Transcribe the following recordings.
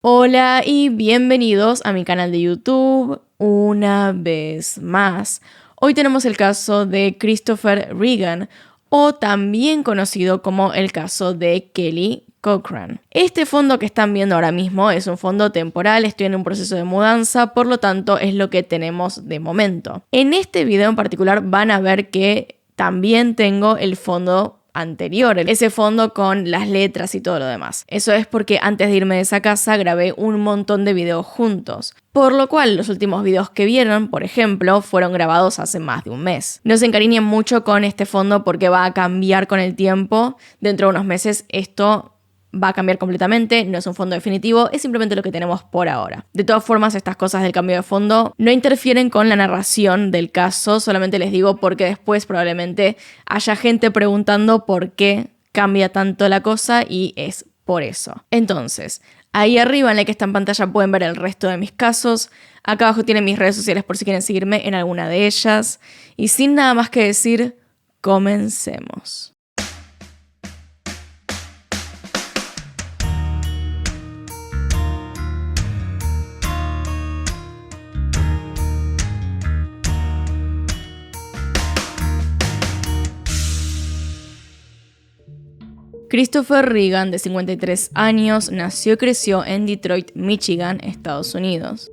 Hola y bienvenidos a mi canal de YouTube una vez más. Hoy tenemos el caso de Christopher Regan, o también conocido como el caso de Kelly Cochran. Este fondo que están viendo ahora mismo es un fondo temporal, estoy en un proceso de mudanza, por lo tanto es lo que tenemos de momento. En este video en particular van a ver que también tengo el fondo anterior, ese fondo con las letras y todo lo demás. Eso es porque antes de irme de esa casa grabé un montón de videos juntos, por lo cual los últimos videos que vieron, por ejemplo, fueron grabados hace más de un mes. No se encariñen mucho con este fondo porque va a cambiar con el tiempo. Dentro de unos meses esto va a cambiar completamente, no es un fondo definitivo, es simplemente lo que tenemos por ahora. De todas formas, estas cosas del cambio de fondo no interfieren con la narración del caso, solamente les digo porque después probablemente haya gente preguntando por qué cambia tanto la cosa y es por eso. Entonces, ahí arriba en la que está en pantalla pueden ver el resto de mis casos. Acá abajo tienen mis redes sociales por si quieren seguirme en alguna de ellas. Y sin nada más que decir, comencemos. Christopher Regan, de 53 años, nació y creció en Detroit, Michigan, Estados Unidos.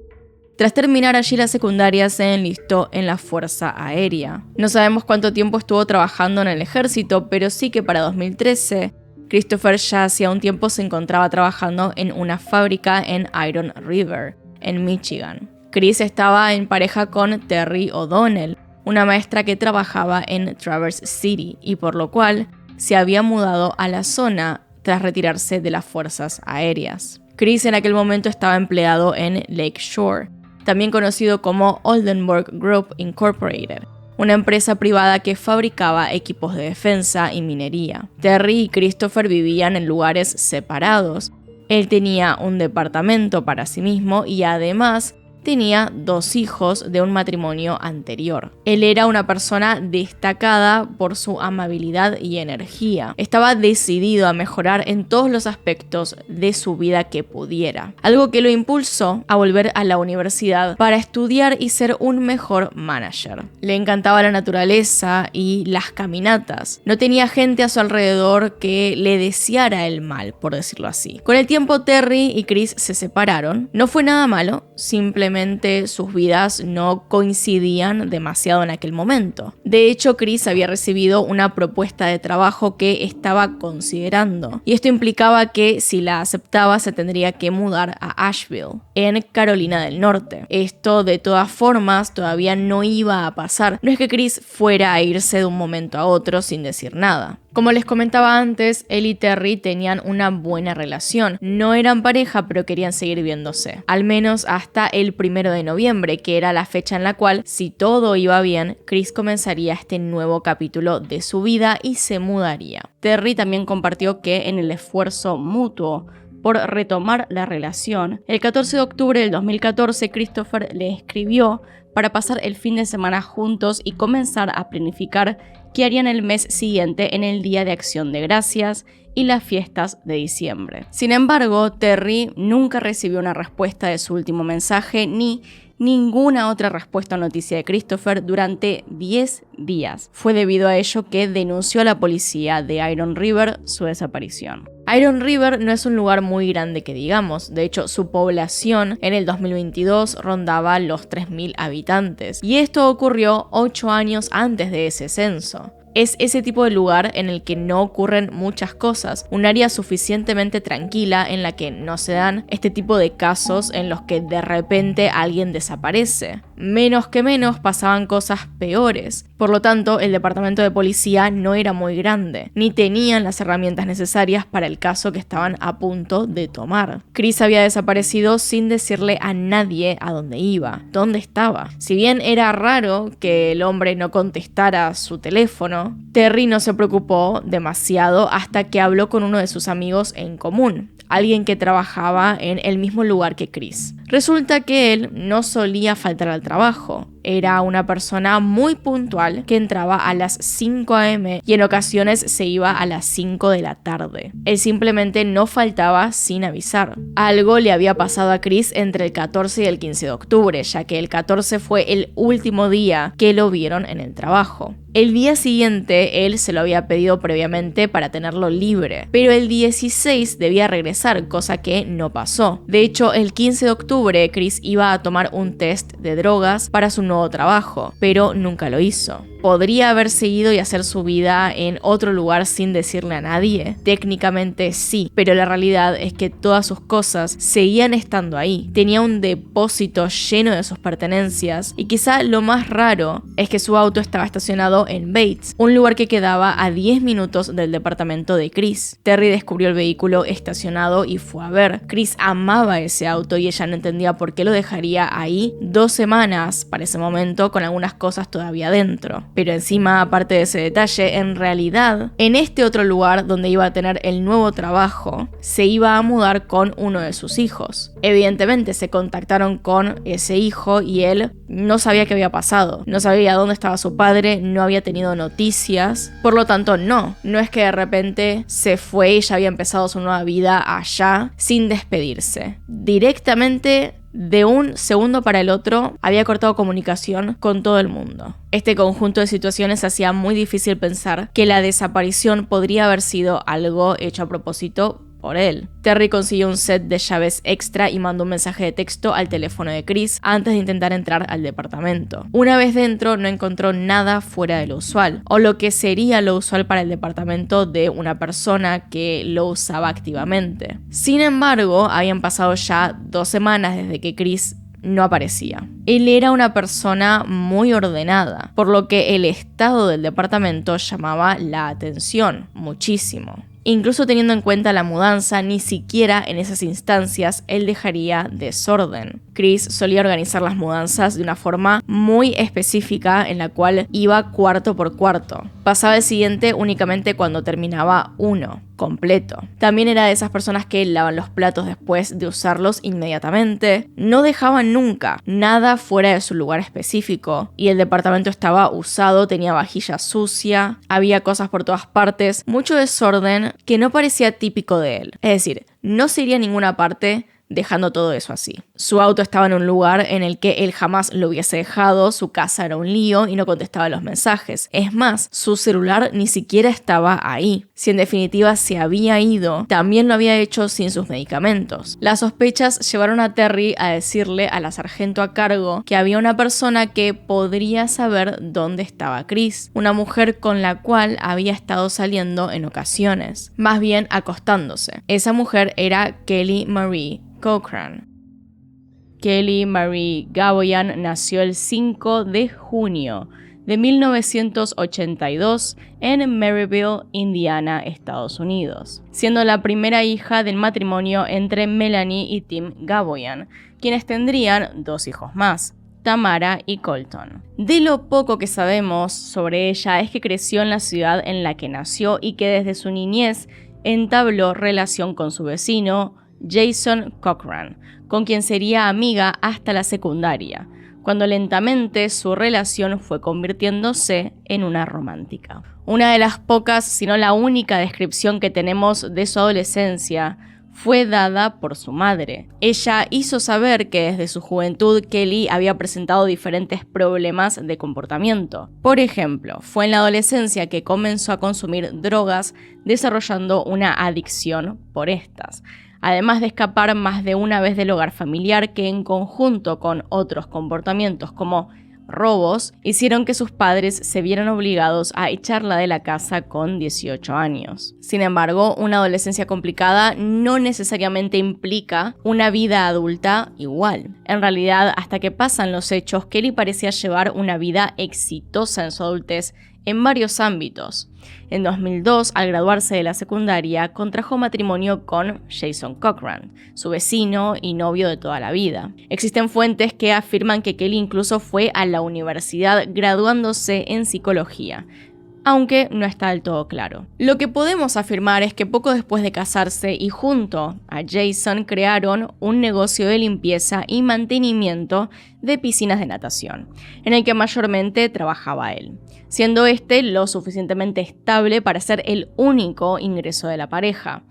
Tras terminar allí la secundaria, se enlistó en la Fuerza Aérea. No sabemos cuánto tiempo estuvo trabajando en el ejército, pero sí que para 2013, Christopher ya hacía un tiempo se encontraba trabajando en una fábrica en Iron River, en Michigan. Chris estaba en pareja con Terry O'Donnell, una maestra que trabajaba en Traverse City, y por lo cual se había mudado a la zona tras retirarse de las fuerzas aéreas. Chris en aquel momento estaba empleado en Lake Shore, también conocido como Oldenburg Group Incorporated, una empresa privada que fabricaba equipos de defensa y minería. Terry y Christopher vivían en lugares separados. Él tenía un departamento para sí mismo y además tenía 2 hijos de un matrimonio anterior. Él era una persona destacada por su amabilidad y energía. Estaba decidido a mejorar en todos los aspectos de su vida que pudiera, algo que lo impulsó a volver a la universidad para estudiar y ser un mejor manager. Le encantaba la naturaleza y las caminatas. No tenía gente a su alrededor que le deseara el mal, por decirlo así. Con el tiempo, Terry y Chris se separaron. No fue nada malo, simplemente sus vidas no coincidían demasiado en aquel momento. De hecho, Chris había recibido una propuesta de trabajo que estaba considerando, y esto implicaba que si la aceptaba se tendría que mudar a Asheville, en Carolina del Norte. Esto de todas formas todavía no iba a pasar. No es que Chris fuera a irse de un momento a otro sin decir nada. Como les comentaba antes, él y Terry tenían una buena relación. No eran pareja, pero querían seguir viéndose. Al menos hasta el 1 de noviembre, que era la fecha en la cual, si todo iba bien, Chris comenzaría este nuevo capítulo de su vida y se mudaría. Terry también compartió que en el esfuerzo mutuo por retomar la relación, el 14 de octubre del 2014, Christopher le escribió para pasar el fin de semana juntos y comenzar a planificar qué harían el mes siguiente en el Día de Acción de Gracias y las fiestas de diciembre. Sin embargo, Terry nunca recibió una respuesta de su último mensaje ni ninguna otra respuesta o noticia de Christopher durante 10 días. Fue debido a ello que denunció a la policía de Iron River su desaparición. Iron River no es un lugar muy grande que digamos, de hecho su población en el 2022 rondaba los 3.000 habitantes, y esto ocurrió 8 años antes de ese censo. Es ese tipo de lugar en el que no ocurren muchas cosas, un área suficientemente tranquila en la que no se dan este tipo de casos en los que de repente alguien desaparece. Menos que menos pasaban cosas peores. Por lo tanto, el departamento de policía no era muy grande, ni tenían las herramientas necesarias para el caso que estaban a punto de tomar. Chris había desaparecido sin decirle a nadie a dónde iba, dónde estaba. Si bien era raro que el hombre no contestara su teléfono, Terry no se preocupó demasiado hasta que habló con uno de sus amigos en común, alguien que trabajaba en el mismo lugar que Chris. Resulta que él no solía faltar al trabajo. Era una persona muy puntual que entraba a las 5 a.m. y en ocasiones se iba a las 5 de la tarde. Él simplemente no faltaba sin avisar. Algo le había pasado a Chris entre el 14 y el 15 de octubre, ya que el 14 fue el último día que lo vieron en el trabajo. El día siguiente él se lo había pedido previamente para tenerlo libre, pero el 16 debía regresar, cosa que no pasó. De hecho, el 15 de octubre Chris iba a tomar un test de drogas para su nuevo trabajo, pero nunca lo hizo. ¿Podría haber seguido y hacer su vida en otro lugar sin decirle a nadie? Técnicamente sí, pero la realidad es que todas sus cosas seguían estando ahí. Tenía un depósito lleno de sus pertenencias y quizá lo más raro es que su auto estaba estacionado en Bates, un lugar que quedaba a 10 minutos del departamento de Chris. Terry descubrió el vehículo estacionado y fue a ver. Chris amaba ese auto y ella no entendía por qué lo dejaría ahí 2 semanas para ese momento con algunas cosas todavía dentro. Pero encima, aparte de ese detalle, en realidad, en este otro lugar donde iba a tener el nuevo trabajo, se iba a mudar con uno de sus hijos. Evidentemente se contactaron con ese hijo y él no sabía qué había pasado. No sabía dónde estaba su padre, no había tenido noticias. Por lo tanto, no es que de repente se fue y ya había empezado su nueva vida allá sin despedirse. Directamente, de un segundo para el otro, había cortado comunicación con todo el mundo. Este conjunto de situaciones hacía muy difícil pensar que la desaparición podría haber sido algo hecho a propósito por él. Terry consiguió un set de llaves extra y mandó un mensaje de texto al teléfono de Chris antes de intentar entrar al departamento. Una vez dentro no encontró nada fuera de lo usual, o lo que sería lo usual para el departamento de una persona que lo usaba activamente. Sin embargo, habían pasado ya 2 semanas desde que Chris no aparecía. Él era una persona muy ordenada, por lo que el estado del departamento llamaba la atención muchísimo. Incluso teniendo en cuenta la mudanza, ni siquiera en esas instancias él dejaría desorden. Chris solía organizar las mudanzas de una forma muy específica en la cual iba cuarto por cuarto. Pasaba el siguiente únicamente cuando terminaba uno completo. También era de esas personas que lavan los platos después de usarlos inmediatamente. No dejaban nunca nada fuera de su lugar específico. Y el departamento estaba usado, tenía vajilla sucia, había cosas por todas partes, mucho desorden que no parecía típico de él. Es decir, no se iría a ninguna parte dejando todo eso así. Su auto estaba en un lugar en el que él jamás lo hubiese dejado, su casa era un lío y no contestaba los mensajes. Es más, su celular ni siquiera estaba ahí. Si en definitiva se había ido, también lo había hecho sin sus medicamentos. Las sospechas llevaron a Terry a decirle a la sargento a cargo que había una persona que podría saber dónde estaba Chris, una mujer con la cual había estado saliendo en ocasiones, más bien acostándose. Esa mujer era Kelly Marie Cochran. Kelly Marie Gaboyan nació el 5 de junio de 1982 en Maryville, Indiana, Estados Unidos, siendo la primera hija del matrimonio entre Melanie y Tim Gaboyan, quienes tendrían 2 hijos más, Tamara y Colton. De lo poco que sabemos sobre ella es que creció en la ciudad en la que nació y que desde su niñez entabló relación con su vecino, Jason Cochran, con quien sería amiga hasta la secundaria, cuando lentamente su relación fue convirtiéndose en una romántica. Una de las pocas, si no la única descripción que tenemos de su adolescencia fue dada por su madre. Ella hizo saber que desde su juventud Kelly había presentado diferentes problemas de comportamiento. Por ejemplo, fue en la adolescencia que comenzó a consumir drogas, desarrollando una adicción por estas, además de escapar más de una vez del hogar familiar que, en conjunto con otros comportamientos como robos, hicieron que sus padres se vieran obligados a echarla de la casa con 18 años. Sin embargo, una adolescencia complicada no necesariamente implica una vida adulta igual. En realidad, hasta que pasan los hechos, Kelly parecía llevar una vida exitosa en su adultez en varios ámbitos. En 2002, al graduarse de la secundaria, contrajo matrimonio con Jason Cochran, su vecino y novio de toda la vida. Existen fuentes que afirman que Kelly incluso fue a la universidad graduándose en psicología, aunque no está del todo claro. Lo que podemos afirmar es que poco después de casarse y junto a Jason crearon un negocio de limpieza y mantenimiento de piscinas de natación, en el que mayormente trabajaba él, siendo este lo suficientemente estable para ser el único ingreso de la pareja,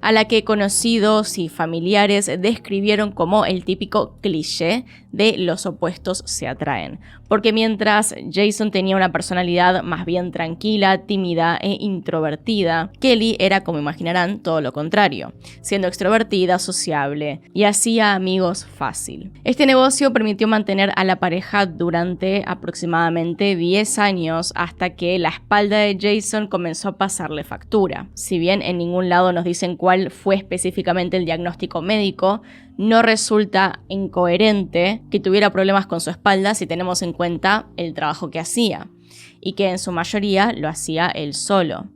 a la que conocidos y familiares describieron como el típico cliché de los opuestos se atraen, porque mientras Jason tenía una personalidad más bien tranquila, tímida e introvertida, Kelly era, como imaginarán, todo lo contrario, siendo extrovertida, sociable y hacía amigos fácil. Este negocio permitió mantener a la pareja durante aproximadamente 10 años hasta que la espalda de Jason comenzó a pasarle factura. Si bien en ningún lado nos dicen cuál fue específicamente el diagnóstico médico, no resulta incoherente que tuviera problemas con su espalda si tenemos en cuenta el trabajo que hacía, y que en su mayoría lo hacía él solo.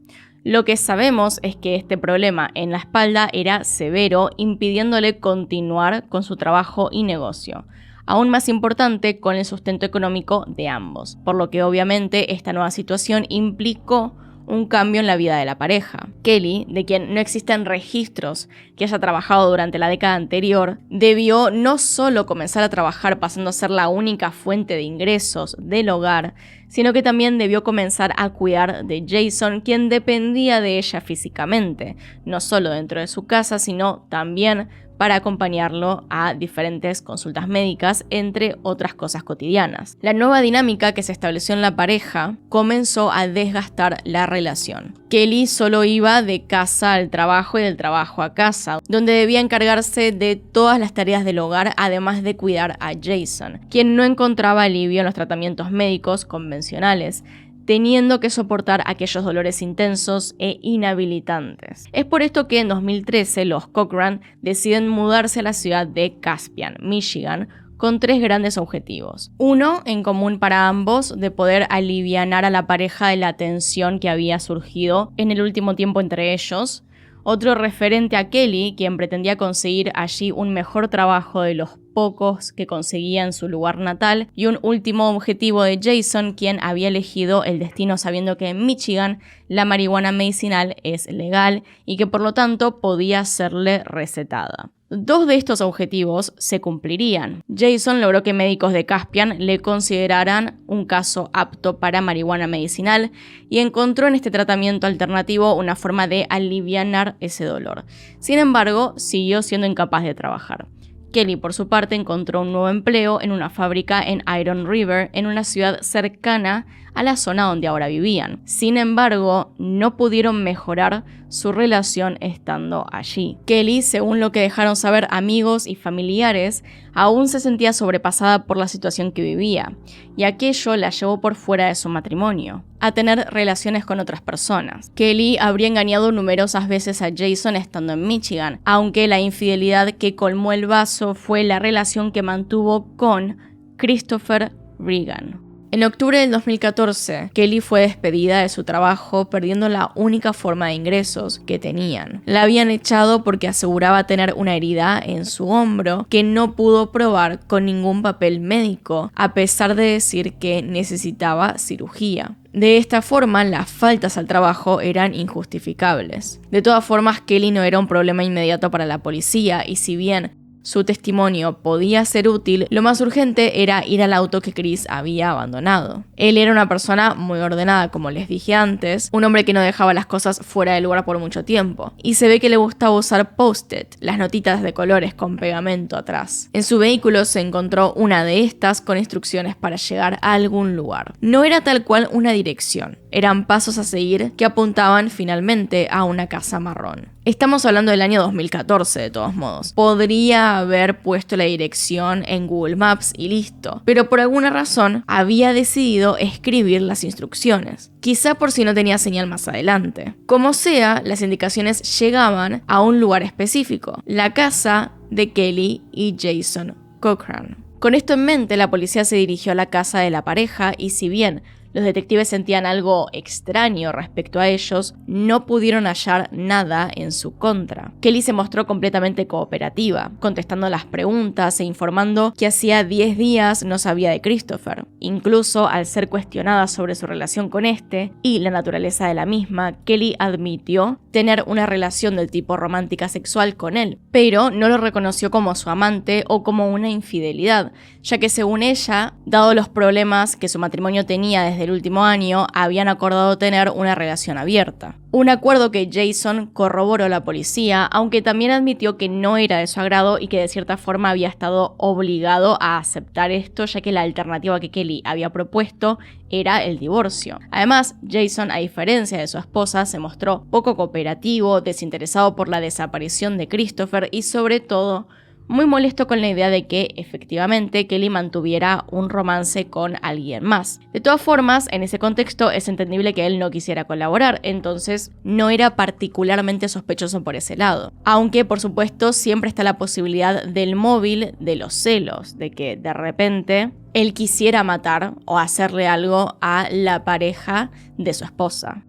Lo que sabemos es que este problema en la espalda era severo, impidiéndole continuar con su trabajo y negocio. Aún más importante, con el sustento económico de ambos, por lo que obviamente esta nueva situación implicó un cambio en la vida de la pareja. Kelly, de quien no existen registros que haya trabajado durante la década anterior, debió no solo comenzar a trabajar pasando a ser la única fuente de ingresos del hogar, sino que también debió comenzar a cuidar de Jason, quien dependía de ella físicamente, no solo dentro de su casa, sino también para acompañarlo a diferentes consultas médicas, entre otras cosas cotidianas. La nueva dinámica que se estableció en la pareja comenzó a desgastar la relación. Kelly solo iba de casa al trabajo y del trabajo a casa, donde debía encargarse de todas las tareas del hogar, además de cuidar a Jason, quien no encontraba alivio en los tratamientos médicos convencionales, teniendo que soportar aquellos dolores intensos e inhabilitantes. Es por esto que en 2013 los Cochran deciden mudarse a la ciudad de Caspian, Michigan, con 3 grandes objetivos. Uno, en común para ambos, de poder alivianar a la pareja de la tensión que había surgido en el último tiempo entre ellos. Otro referente a Kelly, quien pretendía conseguir allí un mejor trabajo de los pocos que conseguía en su lugar natal, y un último objetivo de Jason, quien había elegido el destino sabiendo que en Michigan la marihuana medicinal es legal y que por lo tanto podía serle recetada. 2 de estos objetivos se cumplirían. Jason logró que médicos de Caspian le consideraran un caso apto para marihuana medicinal y encontró en este tratamiento alternativo una forma de alivianar ese dolor. Sin embargo, siguió siendo incapaz de trabajar. Kelly, por su parte, encontró un nuevo empleo en una fábrica en Iron River, en una ciudad cercana a la zona donde ahora vivían. Sin embargo, no pudieron mejorar su relación estando allí. Kelly, según lo que dejaron saber amigos y familiares, aún se sentía sobrepasada por la situación que vivía, y aquello la llevó por fuera de su matrimonio a tener relaciones con otras personas. Kelly habría engañado numerosas veces a Jason estando en Michigan, aunque la infidelidad que colmó el vaso fue la relación que mantuvo con Christopher Regan. En octubre del 2014, Kelly fue despedida de su trabajo, perdiendo la única forma de ingresos que tenían. La habían echado porque aseguraba tener una herida en su hombro que no pudo probar con ningún papel médico, a pesar de decir que necesitaba cirugía. De esta forma, las faltas al trabajo eran injustificables. De todas formas, Kelly no era un problema inmediato para la policía, y si bien su testimonio podía ser útil, lo más urgente era ir al auto que Chris había abandonado. Él era una persona muy ordenada, como les dije antes, un hombre que no dejaba las cosas fuera del lugar por mucho tiempo, y se ve que le gustaba usar post-it, las notitas de colores con pegamento atrás. En su vehículo se encontró una de estas con instrucciones para llegar a algún lugar. No era tal cual una dirección, eran pasos a seguir que apuntaban finalmente a una casa marrón. Estamos hablando del año 2014 de todos modos. Podría haber puesto la dirección en Google Maps y listo, pero por alguna razón había decidido escribir las instrucciones, quizá por si no tenía señal más adelante. Como sea, las indicaciones llegaban a un lugar específico, la casa de Kelly y Jason Cochran. Con esto en mente, la policía se dirigió a la casa de la pareja y si bien Los detectives sentían algo extraño respecto a ellos, no pudieron hallar nada en su contra. Kelly se mostró completamente cooperativa, contestando las preguntas e informando que hacía 10 días no sabía de Christopher. Incluso al ser cuestionada sobre su relación con este y la naturaleza de la misma, Kelly admitió tener una relación del tipo romántica sexual con él, pero no lo reconoció como su amante o como una infidelidad, ya que según ella, dado los problemas que su matrimonio tenía desde el último año, habían acordado tener una relación abierta. Un acuerdo que Jason corroboró a la policía, aunque también admitió que no era de su agrado y que de cierta forma había estado obligado a aceptar esto, ya que la alternativa que Kelly había propuesto era el divorcio. Además, Jason, a diferencia de su esposa, se mostró poco cooperativo, desinteresado por la desaparición de Christopher y sobre todo muy molesto con la idea de que efectivamente Kelly mantuviera un romance con alguien más. De todas formas, en ese contexto es entendible que él no quisiera colaborar, entonces no era particularmente sospechoso por ese lado. Aunque por supuesto siempre está la posibilidad del móvil de los celos, de que de repente él quisiera matar o hacerle algo a la pareja de su esposa.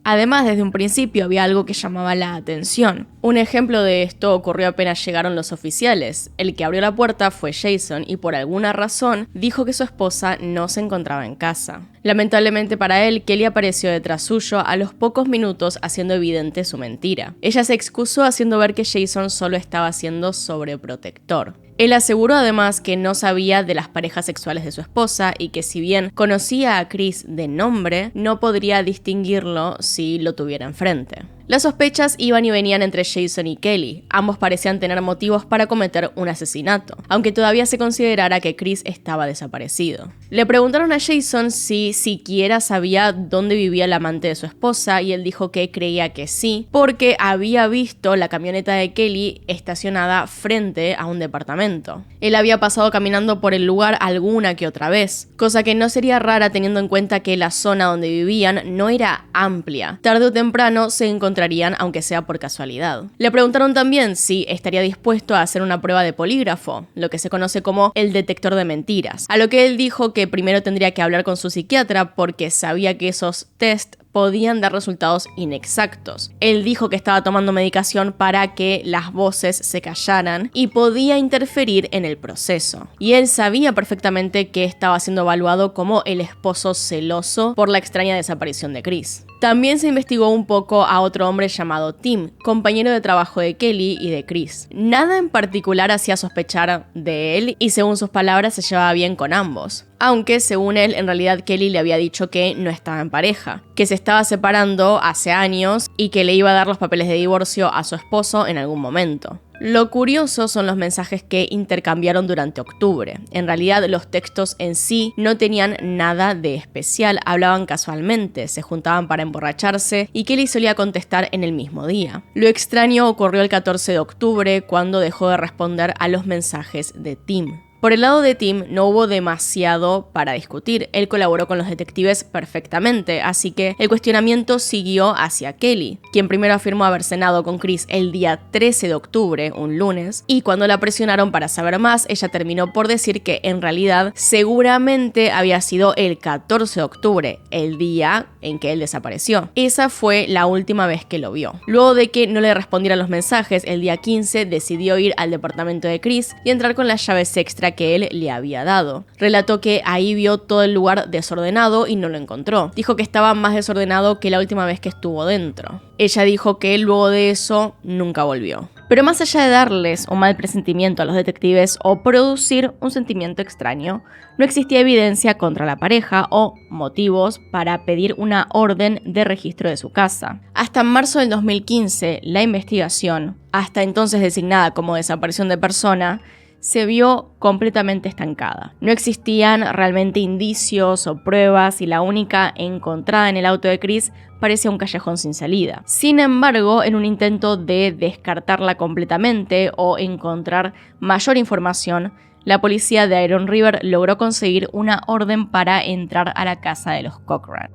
Además, desde un principio había algo que llamaba la atención. Un ejemplo de esto ocurrió apenas llegaron los oficiales. El que abrió la puerta fue Jason y por alguna razón dijo que su esposa no se encontraba en casa. Lamentablemente para él, Kelly apareció detrás suyo a los pocos minutos haciendo evidente su mentira. Ella se excusó haciendo ver que Jason solo estaba siendo sobreprotector. Él aseguró además que no sabía de las parejas sexuales de su esposa y que si bien conocía a Chris de nombre, no podría distinguirlo si lo tuviera enfrente. Las sospechas iban y venían entre Jason y Kelly. Ambos parecían tener motivos para cometer un asesinato, aunque todavía se considerara que Chris estaba desaparecido. Le preguntaron a Jason si siquiera sabía dónde vivía el amante de su esposa y él dijo que creía que sí, porque había visto la camioneta de Kelly estacionada frente a un departamento. Él había pasado caminando por el lugar alguna que otra vez, cosa que no sería rara teniendo en cuenta que la zona donde vivían no era amplia. Tarde o temprano se encontrarían, aunque sea por casualidad. Le preguntaron también si estaría dispuesto a hacer una prueba de polígrafo, lo que se conoce como el detector de mentiras, a lo que él dijo que primero tendría que hablar con su psiquiatra porque sabía que esos test podían dar resultados inexactos. Él dijo que estaba tomando medicación para que las voces se callaran y podía interferir en el proceso. Y él sabía perfectamente que estaba siendo evaluado como el esposo celoso por la extraña desaparición de Chris. También se investigó un poco a otro hombre llamado Tim, compañero de trabajo de Kelly y de Chris. Nada en particular hacía sospechar de él y según sus palabras se llevaba bien con ambos. Aunque según él, en realidad Kelly le había dicho que no estaba en pareja, que se estaba separando hace años y que le iba a dar los papeles de divorcio a su esposo en algún momento. Lo curioso son los mensajes que intercambiaron durante octubre. En realidad los textos en sí no tenían nada de especial, hablaban casualmente, se juntaban para emborracharse y Kelly solía contestar en el mismo día. Lo extraño ocurrió el 14 de octubre cuando dejó de responder a los mensajes de Tim. Por el lado de Tim no hubo demasiado para discutir, él colaboró con los detectives perfectamente, así que el cuestionamiento siguió hacia Kelly, quien primero afirmó haber cenado con Chris el día 13 de octubre, un lunes, y cuando la presionaron para saber más, ella terminó por decir que en realidad seguramente había sido el 14 de octubre, el día en que él desapareció. Esa fue la última vez que lo vio. Luego de que no le respondieran los mensajes, el día 15 decidió ir al departamento de Chris y entrar con las llaves extra que él le había dado. Relató que ahí vio todo el lugar desordenado y no lo encontró. Dijo que estaba más desordenado que la última vez que estuvo dentro. Ella dijo que luego de eso nunca volvió. Pero más allá de darles un mal presentimiento a los detectives o producir un sentimiento extraño, no existía evidencia contra la pareja o motivos para pedir una orden de registro de su casa. Hasta marzo del 2015, la investigación, hasta entonces designada como desaparición de persona, se vio completamente estancada. No existían realmente indicios o pruebas y la única encontrada en el auto de Chris parecía un callejón sin salida. Sin embargo, en un intento de descartarla completamente o encontrar mayor información, la policía de Iron River logró conseguir una orden para entrar a la casa de los Cochran.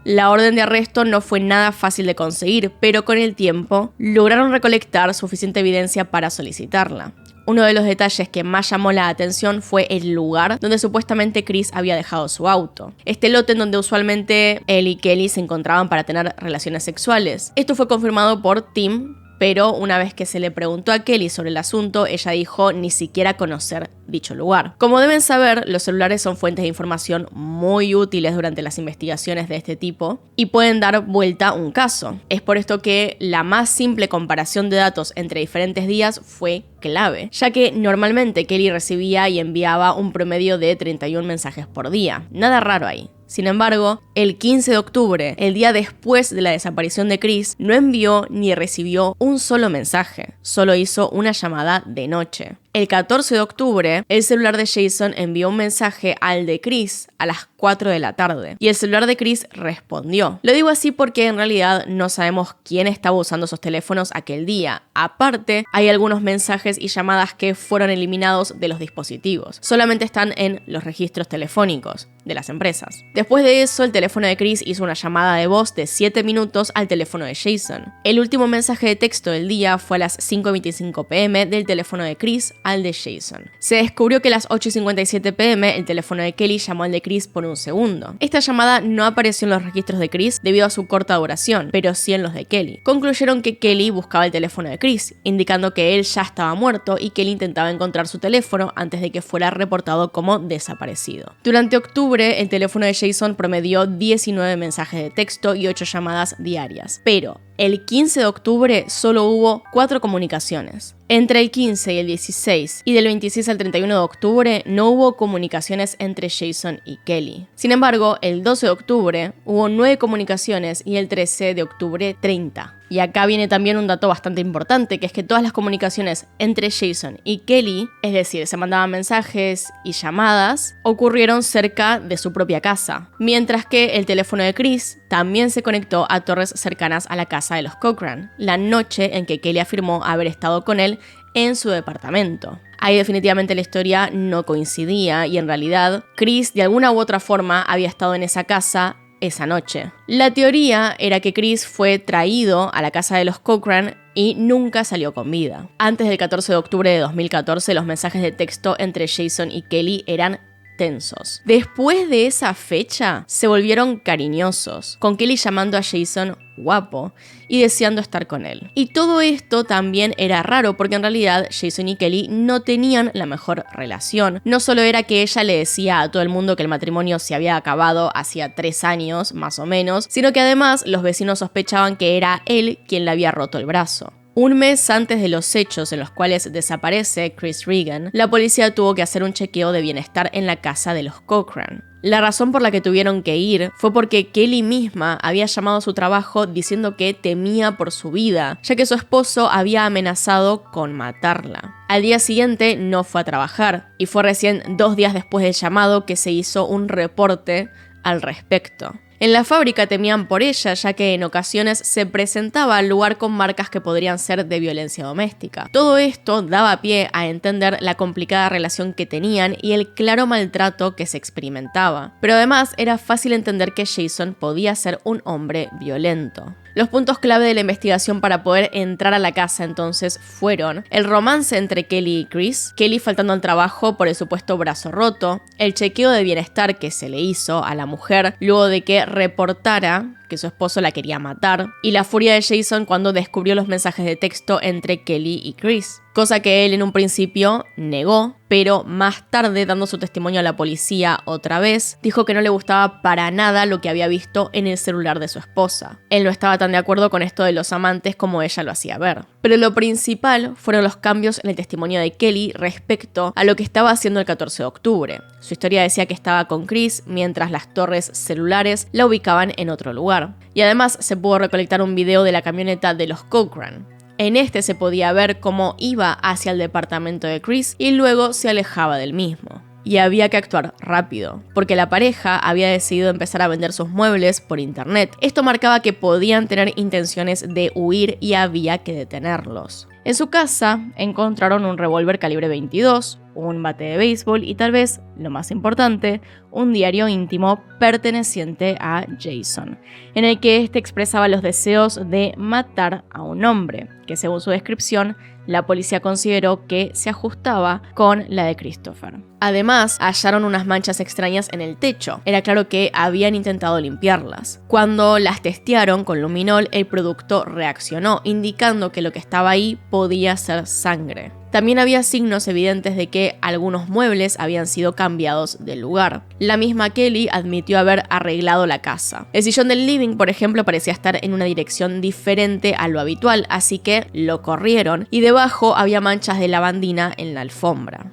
La orden de arresto no fue nada fácil de conseguir, pero con el tiempo lograron recolectar suficiente evidencia para solicitarla. Uno de los detalles que más llamó la atención fue el lugar donde supuestamente Chris había dejado su auto. Este lote en donde usualmente él y Kelly se encontraban para tener relaciones sexuales. Esto fue confirmado por Tim, pero una vez que se le preguntó a Kelly sobre el asunto, ella dijo ni siquiera conocer dicho lugar. Como deben saber, los celulares son fuentes de información muy útiles durante las investigaciones de este tipo y pueden dar vuelta un caso. Es por esto que la más simple comparación de datos entre diferentes días fue clave, ya que normalmente Kelly recibía y enviaba un promedio de 31 mensajes por día. Nada raro ahí. Sin embargo, el 15 de octubre, el día después de la desaparición de Chris, no envió ni recibió un solo mensaje, solo hizo una llamada de noche. El 14 de octubre, el celular de Jason envió un mensaje al de Chris a las 4 de la tarde y el celular de Chris respondió. Lo digo así porque en realidad no sabemos quién estaba usando esos teléfonos aquel día. Aparte, hay algunos mensajes y llamadas que fueron eliminados de los dispositivos. Solamente están en los registros telefónicos de las empresas. Después de eso, el teléfono de Chris hizo una llamada de voz de 7 minutos al teléfono de Jason. El último mensaje de texto del día fue a las 5:25 p.m. del teléfono de Chris al de Jason. Se descubrió que a las 8:57 p.m. el teléfono de Kelly llamó al de Chris por un segundo. Esta llamada no apareció en los registros de Chris debido a su corta duración, pero sí en los de Kelly. Concluyeron que Kelly buscaba el teléfono de Chris, indicando que él ya estaba muerto y que él intentaba encontrar su teléfono antes de que fuera reportado como desaparecido. Durante octubre, el teléfono de Jason promedió 19 mensajes de texto y 8 llamadas diarias, pero el 15 de octubre solo hubo 4 comunicaciones. Entre el 15 y el 16 y del 26 al 31 de octubre no hubo comunicaciones entre Jason y Kelly. Sin embargo, el 12 de octubre hubo 9 comunicaciones y el 13 de octubre 30. Y acá viene también un dato bastante importante, que es que todas las comunicaciones entre Jason y Kelly, es decir, se mandaban mensajes y llamadas, ocurrieron cerca de su propia casa, mientras que el teléfono de Chris también se conectó a torres cercanas a la casa de los Cochran, la noche en que Kelly afirmó haber estado con él en su departamento. Ahí definitivamente la historia no coincidía y en realidad Chris de alguna u otra forma había estado en esa casa esa noche. La teoría era que Chris fue traído a la casa de los Cochran y nunca salió con vida. Antes del 14 de octubre de 2014, los mensajes de texto entre Jason y Kelly eran tensos. Después de esa fecha, se volvieron cariñosos, con Kelly llamando a Jason guapo y deseando estar con él. Y todo esto también era raro porque en realidad Jason y Kelly no tenían la mejor relación. No solo era que ella le decía a todo el mundo que el matrimonio se había acabado hacía 3 años, más o menos, sino que además los vecinos sospechaban que era él quien le había roto el brazo. Un mes antes de los hechos en los cuales desaparece Chris Regan, la policía tuvo que hacer un chequeo de bienestar en la casa de los Cochran. La razón por la que tuvieron que ir fue porque Kelly misma había llamado a su trabajo diciendo que temía por su vida, ya que su esposo había amenazado con matarla. Al día siguiente no fue a trabajar y fue recién 2 días después del llamado que se hizo un reporte al respecto. En la fábrica temían por ella, ya que en ocasiones se presentaba al lugar con marcas que podrían ser de violencia doméstica. Todo esto daba pie a entender la complicada relación que tenían y el claro maltrato que se experimentaba. Pero además era fácil entender que Jason podía ser un hombre violento. Los puntos clave de la investigación para poder entrar a la casa entonces fueron el romance entre Kelly y Chris, Kelly faltando al trabajo por el supuesto brazo roto, el chequeo de bienestar que se le hizo a la mujer luego de que reportara que su esposo la quería matar, y la furia de Jason cuando descubrió los mensajes de texto entre Kelly y Chris, cosa que él en un principio negó, pero más tarde, dando su testimonio a la policía otra vez, dijo que no le gustaba para nada lo que había visto en el celular de su esposa. Él no estaba tan de acuerdo con esto de los amantes como ella lo hacía ver. Pero lo principal fueron los cambios en el testimonio de Kelly respecto a lo que estaba haciendo el 14 de octubre. Su historia decía que estaba con Chris, mientras las torres celulares la ubicaban en otro lugar. Y además se pudo recolectar un video de la camioneta de los Cochran. En este se podía ver cómo iba hacia el departamento de Chris y luego se alejaba del mismo. Y había que actuar rápido, porque la pareja había decidido empezar a vender sus muebles por internet. Esto marcaba que podían tener intenciones de huir y había que detenerlos. En su casa encontraron un revólver calibre 22, un bate de béisbol y tal vez, lo más importante, un diario íntimo perteneciente a Jason, en el que éste expresaba los deseos de matar a un hombre, que según su descripción, la policía consideró que se ajustaba con la de Christopher. Además, hallaron unas manchas extrañas en el techo. Era claro que habían intentado limpiarlas. Cuando las testearon con luminol, el producto reaccionó, indicando que lo que estaba ahí podía ser sangre. También había signos evidentes de que algunos muebles habían sido cambiados del lugar. La misma Kelly admitió haber arreglado la casa. El sillón del living, por ejemplo, parecía estar en una dirección diferente a lo habitual, así que lo corrieron y debajo había manchas de lavandina en la alfombra.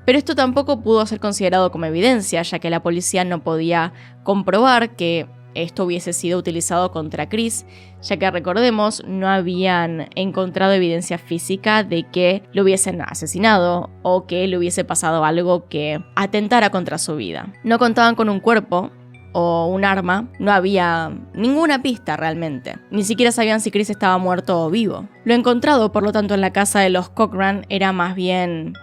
Pero esto tampoco pudo ser considerado como evidencia, ya que la policía no podía comprobar que esto hubiese sido utilizado contra Chris, ya que recordemos, no habían encontrado evidencia física de que lo hubiesen asesinado o que le hubiese pasado algo que atentara contra su vida. No contaban con un cuerpo o un arma, no había ninguna pista realmente. Ni siquiera sabían si Chris estaba muerto o vivo. Lo encontrado, por lo tanto, en la casa de los Cochran era más bien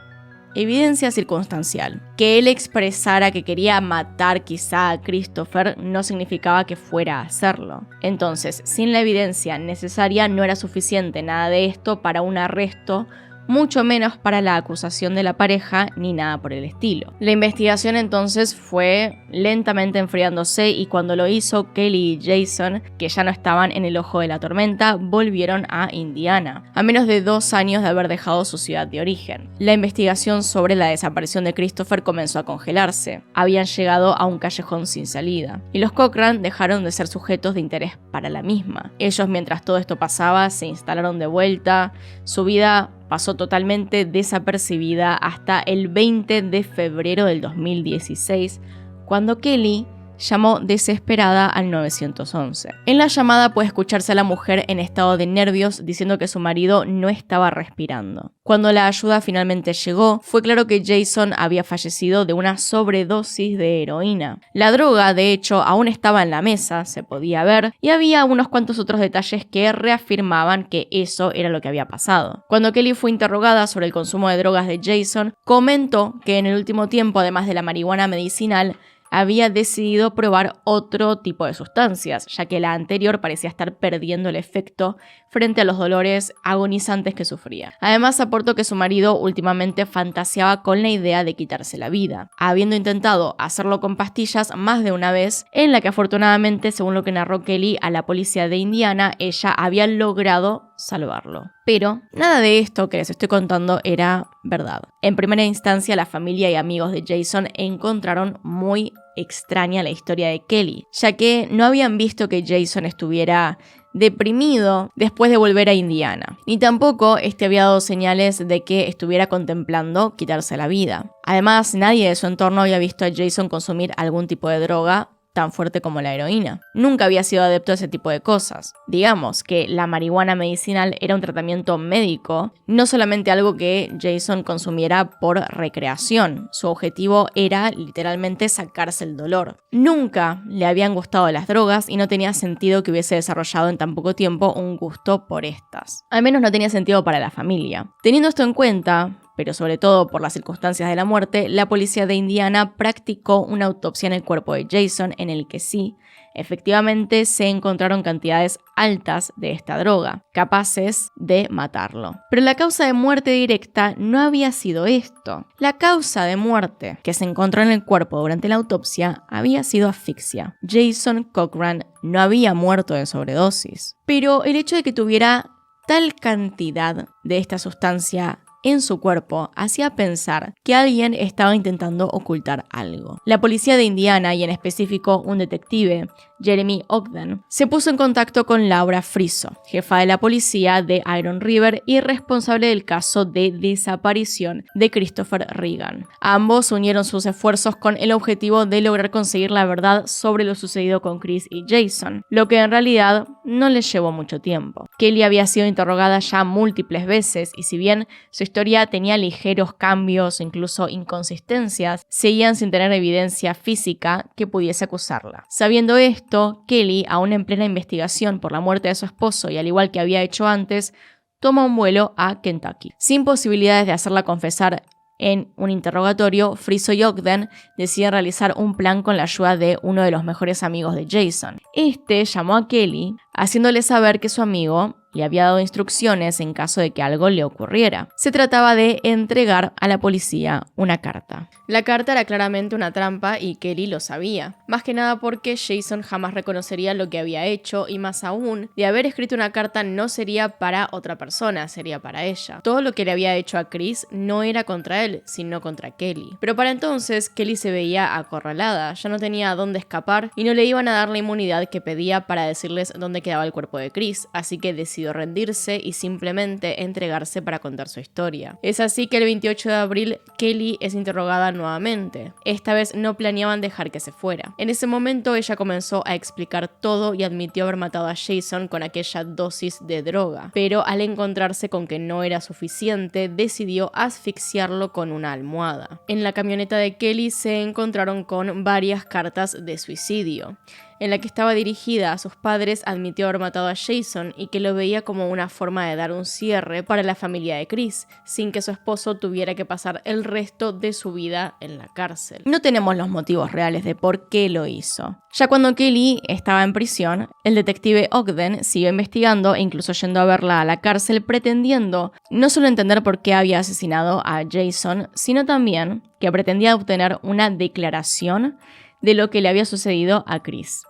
evidencia circunstancial. Que él expresara que quería matar quizá a Christopher no significaba que fuera a hacerlo. Entonces, sin la evidencia necesaria no era suficiente nada de esto para un arresto, mucho menos para la acusación de la pareja ni nada por el estilo. La investigación entonces fue lentamente enfriándose y cuando lo hizo, Kelly y Jason, que ya no estaban en el ojo de la tormenta, volvieron a Indiana, a menos de 2 años de haber dejado su ciudad de origen. La investigación sobre la desaparición de Christopher comenzó a congelarse. Habían llegado a un callejón sin salida y los Cochran dejaron de ser sujetos de interés para la misma. Ellos, mientras todo esto pasaba, se instalaron de vuelta. Su vida pasó totalmente desapercibida hasta el 20 de febrero del 2016, cuando Kelly llamó desesperada al 911. En la llamada puede escucharse a la mujer en estado de nervios diciendo que su marido no estaba respirando. Cuando la ayuda finalmente llegó, fue claro que Jason había fallecido de una sobredosis de heroína. La droga, de hecho, aún estaba en la mesa, se podía ver, y había unos cuantos otros detalles que reafirmaban que eso era lo que había pasado. Cuando Kelly fue interrogada sobre el consumo de drogas de Jason, comentó que en el último tiempo, además de la marihuana medicinal, había decidido probar otro tipo de sustancias, ya que la anterior parecía estar perdiendo el efecto frente a los dolores agonizantes que sufría. Además, aportó que su marido últimamente fantaseaba con la idea de quitarse la vida, habiendo intentado hacerlo con pastillas más de una vez, en la que afortunadamente, según lo que narró Kelly a la policía de Indiana, ella había logrado salvarlo. Pero nada de esto que les estoy contando era verdad. En primera instancia, la familia y amigos de Jason encontraron muy extraña la historia de Kelly, ya que no habían visto que Jason estuviera deprimido después de volver a Indiana, ni tampoco había dado señales de que estuviera contemplando quitarse la vida. Además, nadie de su entorno había visto a Jason consumir algún tipo de droga tan fuerte como la heroína. Nunca había sido adepto a ese tipo de cosas. Digamos que la marihuana medicinal era un tratamiento médico, no solamente algo que Jason consumiera por recreación. Su objetivo era literalmente sacarse el dolor. Nunca le habían gustado las drogas y no tenía sentido que hubiese desarrollado en tan poco tiempo un gusto por estas. Al menos no tenía sentido para la familia. Teniendo esto en cuenta, pero sobre todo por las circunstancias de la muerte, la policía de Indiana practicó una autopsia en el cuerpo de Jason en el que sí, efectivamente se encontraron cantidades altas de esta droga, capaces de matarlo. Pero la causa de muerte directa no había sido esto. La causa de muerte que se encontró en el cuerpo durante la autopsia había sido asfixia. Jason Cochran no había muerto de sobredosis. Pero el hecho de que tuviera tal cantidad de esta sustancia en su cuerpo hacía pensar que alguien estaba intentando ocultar algo. La policía de Indiana, y en específico un detective, Jeremy Ogden, se puso en contacto con Laura Friso, jefa de la policía de Iron River y responsable del caso de desaparición de Christopher Regan. Ambos unieron sus esfuerzos con el objetivo de lograr conseguir la verdad sobre lo sucedido con Chris y Jason, lo que en realidad no les llevó mucho tiempo. Kelly había sido interrogada ya múltiples veces y si bien su historia tenía ligeros cambios, incluso inconsistencias, seguían sin tener evidencia física que pudiese acusarla. Sabiendo esto, Kelly, aún en plena investigación por la muerte de su esposo y al igual que había hecho antes, toma un vuelo a Kentucky. Sin posibilidades de hacerla confesar En un interrogatorio, Frieso y Ogden deciden realizar un plan con la ayuda de uno de los mejores amigos de Jason. Este llamó a Kelly, haciéndole saber que su amigo le había dado instrucciones en caso de que algo le ocurriera. Se trataba de entregar a la policía una carta. La carta era claramente una trampa y Kelly lo sabía. Más que nada porque Jason jamás reconocería lo que había hecho y más aún, de haber escrito una carta no sería para otra persona, sería para ella. Todo lo que le había hecho a Chris no era contra él, sino contra Kelly. Pero para entonces, Kelly se veía acorralada, ya no tenía a dónde escapar y no le iban a dar la inmunidad que pedía para decirles dónde quedaba el cuerpo de Chris, así que decidió rendirse y simplemente entregarse para contar su historia. Es así que el 28 de abril Kelly es interrogada nuevamente. Esta vez no planeaban dejar que se fuera. En ese momento ella comenzó a explicar todo y admitió haber matado a Jason con aquella dosis de droga, pero al encontrarse con que no era suficiente decidió asfixiarlo con una almohada. En la camioneta de Kelly se encontraron con varias cartas de suicidio. En la que estaba dirigida a sus padres admitió haber matado a Jason y que lo veía como una forma de dar un cierre para la familia de Chris, sin que su esposo tuviera que pasar el resto de su vida en la cárcel. No tenemos los motivos reales de por qué lo hizo. Ya cuando Kelly estaba en prisión, el detective Ogden siguió investigando e incluso yendo a verla a la cárcel pretendiendo no solo entender por qué había asesinado a Jason, sino también que pretendía obtener una declaración de lo que le había sucedido a Chris.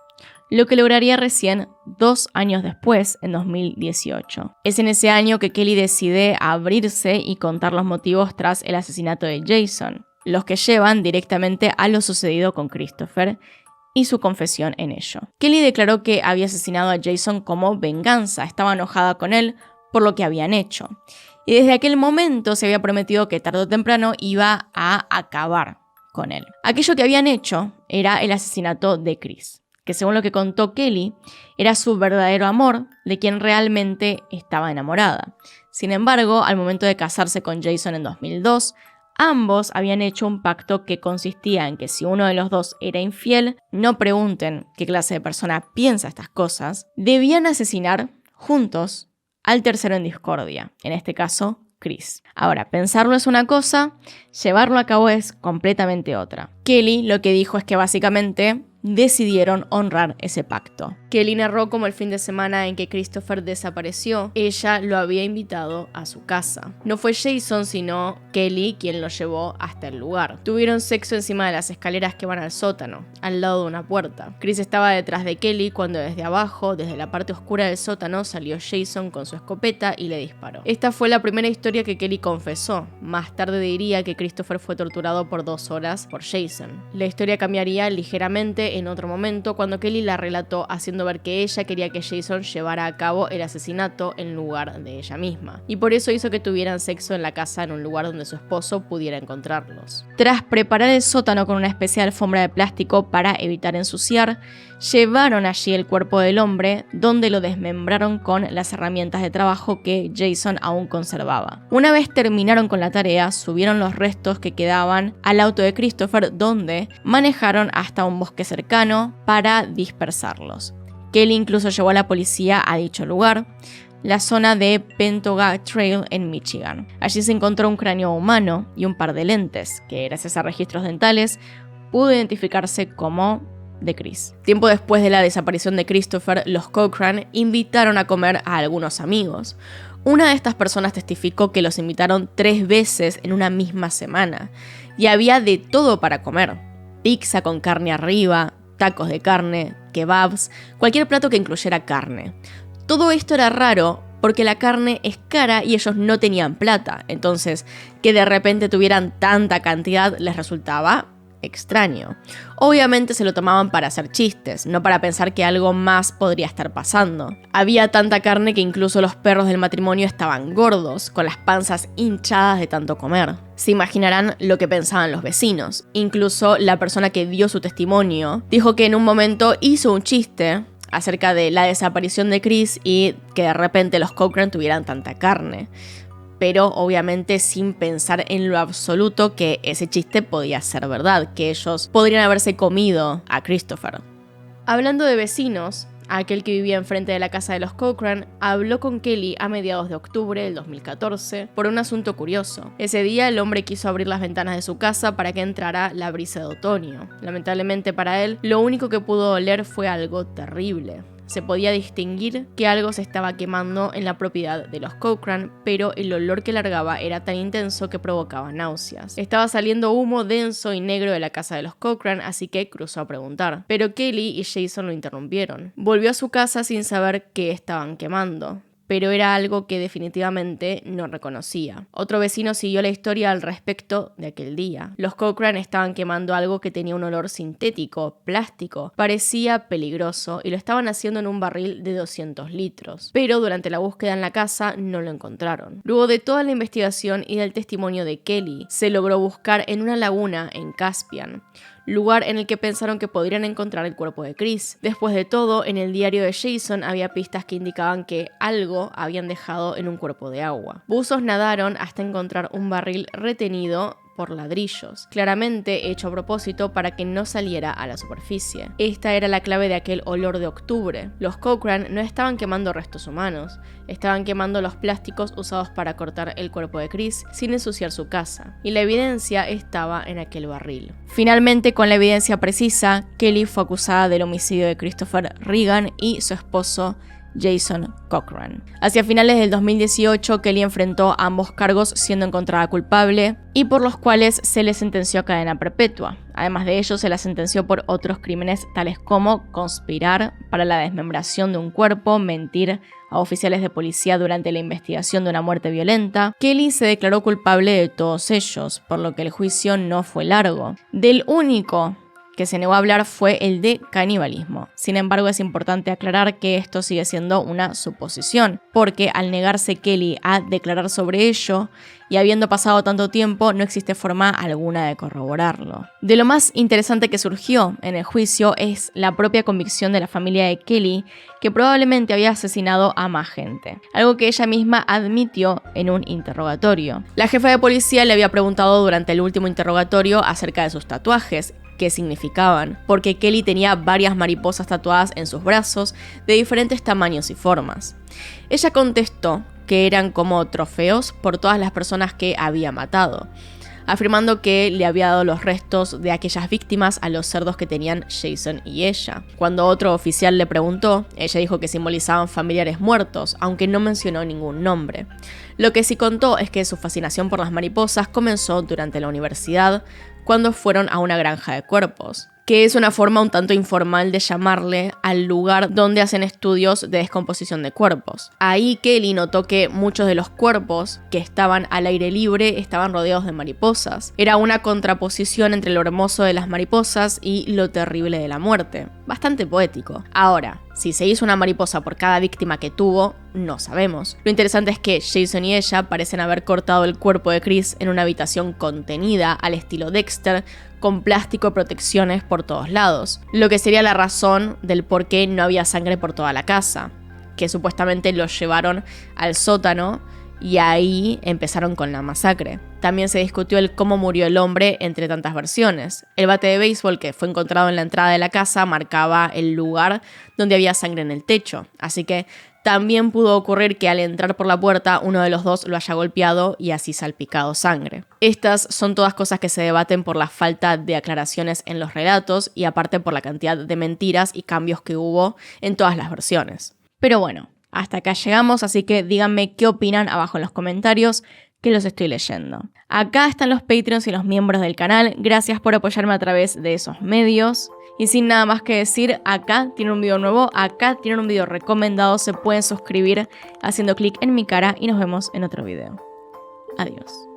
Lo que lograría recién 2 años después, en 2018. Es en ese año que Kelly decide abrirse y contar los motivos tras el asesinato de Jason, los que llevan directamente a lo sucedido con Christopher y su confesión en ello. Kelly declaró que había asesinado a Jason como venganza, estaba enojada con él por lo que habían hecho. Y desde aquel momento se había prometido que tarde o temprano iba a acabar con él. Aquello que habían hecho era el asesinato de Chris, que según lo que contó Kelly, era su verdadero amor, de quien realmente estaba enamorada. Sin embargo, al momento de casarse con Jason en 2002, ambos habían hecho un pacto que consistía en que si uno de los dos era infiel, no pregunten qué clase de persona piensa estas cosas, debían asesinar juntos al tercero en discordia, en este caso, Chris. Ahora, pensarlo es una cosa, llevarlo a cabo es completamente otra. Kelly lo que dijo es que básicamente decidieron honrar ese pacto. Kelly narró como el fin de semana en que Christopher desapareció, ella lo había invitado a su casa. No fue Jason, sino Kelly quien lo llevó hasta el lugar. Tuvieron sexo encima de las escaleras que van al sótano, al lado de una puerta. Chris estaba detrás de Kelly cuando desde abajo, desde la parte oscura del sótano, salió Jason con su escopeta y le disparó. Esta fue la primera historia que Kelly confesó. Más tarde diría que Christopher fue torturado por 2 horas por Jason. La historia cambiaría ligeramente en otro momento cuando Kelly la relató haciendo ver que ella quería que Jason llevara a cabo el asesinato en lugar de ella misma, y por eso hizo que tuvieran sexo en la casa en un lugar donde su esposo pudiera encontrarlos. Tras preparar el sótano con una especie de alfombra de plástico para evitar ensuciar, llevaron allí el cuerpo del hombre, donde lo desmembraron con las herramientas de trabajo que Jason aún conservaba. Una vez terminaron con la tarea, subieron los restos que quedaban al auto de Christopher, donde manejaron hasta un bosque cercano para dispersarlos. Kelly incluso llevó a la policía a dicho lugar, la zona de Pentoga Trail en Michigan. Allí se encontró un cráneo humano y un par de lentes, que gracias a registros dentales pudo identificarse como de Chris. Tiempo después de la desaparición de Christopher, los Cochran invitaron a comer a algunos amigos. Una de estas personas testificó que los invitaron 3 veces en una misma semana, y había de todo para comer: pizza con carne arriba, tacos de carne, kebabs, cualquier plato que incluyera carne. Todo esto era raro porque la carne es cara y ellos no tenían plata, entonces que de repente tuvieran tanta cantidad les resultaba extraño. Obviamente se lo tomaban para hacer chistes, no para pensar que algo más podría estar pasando. Había tanta carne que incluso los perros del matrimonio estaban gordos, con las panzas hinchadas de tanto comer. Se imaginarán lo que pensaban los vecinos. Incluso la persona que dio su testimonio dijo que en un momento hizo un chiste acerca de la desaparición de Chris y que de repente los Cochran tuvieran tanta carne, pero obviamente sin pensar en lo absoluto que ese chiste podía ser verdad, que ellos podrían haberse comido a Christopher. Hablando de vecinos, aquel que vivía enfrente de la casa de los Cochran, habló con Kelly a mediados de octubre del 2014 por un asunto curioso. Ese día el hombre quiso abrir las ventanas de su casa para que entrara la brisa de otoño. Lamentablemente para él, lo único que pudo oler fue algo terrible. Se podía distinguir que algo se estaba quemando en la propiedad de los Cochran, pero el olor que largaba era tan intenso que provocaba náuseas. Estaba saliendo humo denso y negro de la casa de los Cochran, así que cruzó a preguntar. Pero Kelly y Jason lo interrumpieron. Volvió a su casa sin saber qué estaban quemando, pero era algo que definitivamente no reconocía. Otro vecino siguió la historia al respecto de aquel día. Los Cochran estaban quemando algo que tenía un olor sintético, plástico, parecía peligroso y lo estaban haciendo en un barril de 200 litros. Pero durante la búsqueda en la casa no lo encontraron. Luego de toda la investigación y del testimonio de Kelly, se logró buscar en una laguna en Caspian, lugar en el que pensaron que podrían encontrar el cuerpo de Chris. Después de todo, en el diario de Jason había pistas que indicaban que algo habían dejado en un cuerpo de agua. Buzos nadaron hasta encontrar un barril retenido por ladrillos, claramente hecho a propósito para que no saliera a la superficie. Esta era la clave de aquel olor de octubre. Los Cochran no estaban quemando restos humanos, estaban quemando los plásticos usados para cortar el cuerpo de Chris sin ensuciar su casa, y la evidencia estaba en aquel barril. Finalmente, con la evidencia precisa, Kelly fue acusada del homicidio de Christopher Regan y su esposo Jason Cochran. Hacia finales del 2018, Kelly enfrentó ambos cargos siendo encontrada culpable y por los cuales se le sentenció a cadena perpetua. Además de ello, se la sentenció por otros crímenes tales como conspirar para la desmembración de un cuerpo, mentir a oficiales de policía durante la investigación de una muerte violenta. Kelly se declaró culpable de todos ellos, por lo que el juicio no fue largo. Del único que se negó a hablar fue el de canibalismo. Sin embargo, es importante aclarar que esto sigue siendo una suposición, porque al negarse Kelly a declarar sobre ello, y habiendo pasado tanto tiempo, no existe forma alguna de corroborarlo. De lo más interesante que surgió en el juicio es la propia convicción de la familia de Kelly, que probablemente había asesinado a más gente, algo que ella misma admitió en un interrogatorio. La jefa de policía le había preguntado durante el último interrogatorio acerca de sus tatuajes, qué significaban, porque Kelly tenía varias mariposas tatuadas en sus brazos de diferentes tamaños y formas. Ella contestó que eran como trofeos por todas las personas que había matado, afirmando que le había dado los restos de aquellas víctimas a los cerdos que tenían Jason y ella. Cuando otro oficial le preguntó, ella dijo que simbolizaban familiares muertos, aunque no mencionó ningún nombre. Lo que sí contó es que su fascinación por las mariposas comenzó durante la universidad, cuando fueron a una granja de cuerpos, que es una forma un tanto informal de llamarle al lugar donde hacen estudios de descomposición de cuerpos. Ahí Kelly notó que muchos de los cuerpos que estaban al aire libre estaban rodeados de mariposas. Era una contraposición entre lo hermoso de las mariposas y lo terrible de la muerte. Bastante poético. Ahora, si se hizo una mariposa por cada víctima que tuvo, no sabemos. Lo interesante es que Jason y ella parecen haber cortado el cuerpo de Chris en una habitación contenida al estilo Dexter, con plástico y protecciones por todos lados, lo que sería la razón del por qué no había sangre por toda la casa, que supuestamente los llevaron al sótano y ahí empezaron con la masacre. También se discutió el cómo murió el hombre entre tantas versiones. El bate de béisbol que fue encontrado en la entrada de la casa marcaba el lugar donde había sangre en el techo, así que también pudo ocurrir que al entrar por la puerta uno de los dos lo haya golpeado y así salpicado sangre. Estas son todas cosas que se debaten por la falta de aclaraciones en los relatos y aparte por la cantidad de mentiras y cambios que hubo en todas las versiones. Pero bueno, hasta acá llegamos, así que díganme qué opinan abajo en los comentarios, que los estoy leyendo. Acá están los Patreons y los miembros del canal, gracias por apoyarme a través de esos medios. Y sin nada más que decir, acá tienen un video nuevo, acá tienen un video recomendado, se pueden suscribir haciendo clic en mi cara y nos vemos en otro video. Adiós.